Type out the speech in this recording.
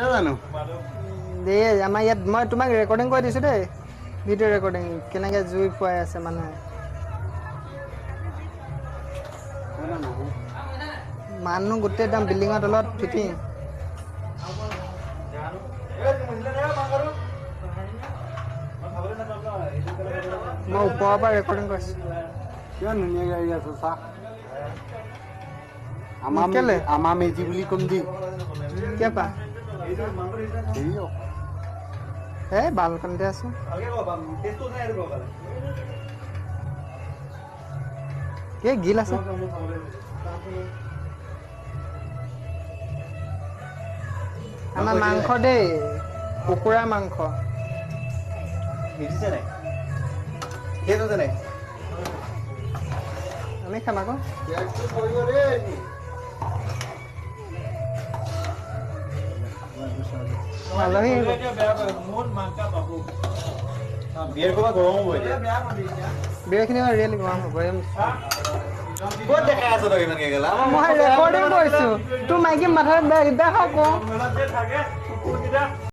জানো দেই আমাৰ ইয়াত মই তোমাক ৰেকৰ্ডিং কৰি দিছোঁ দেই ভিডিঅ' ৰেকৰ্ডিং কেনেকৈ জুই ফুৱাই আছে মানুহে মানুহ গোটেই একদম বিল্ডিঙৰ তলত ফিটিং মই ওপৰৰ পৰা ৰেকৰ্ডিং কৰিছোঁ কিমান ধুনীয়া গাড়ী আছে চা কেলে আমাৰ মেজি বুলি কম দি কিয় পা এই বালকনিতে আছো কি গিল আছে আমাৰ মাংস দেই কুকুৰা মাংস আমি খাম আকৌ আলহী বিয়াৰখিনি ৰিয়েলি গৰম হ'ব ক'ত দেখাই আছ তই ইমানকে গেলা মই ৰেকৰ্ডিং কৰিছোঁ তোৰ মাইকী মাথাত বেয়া আকৌ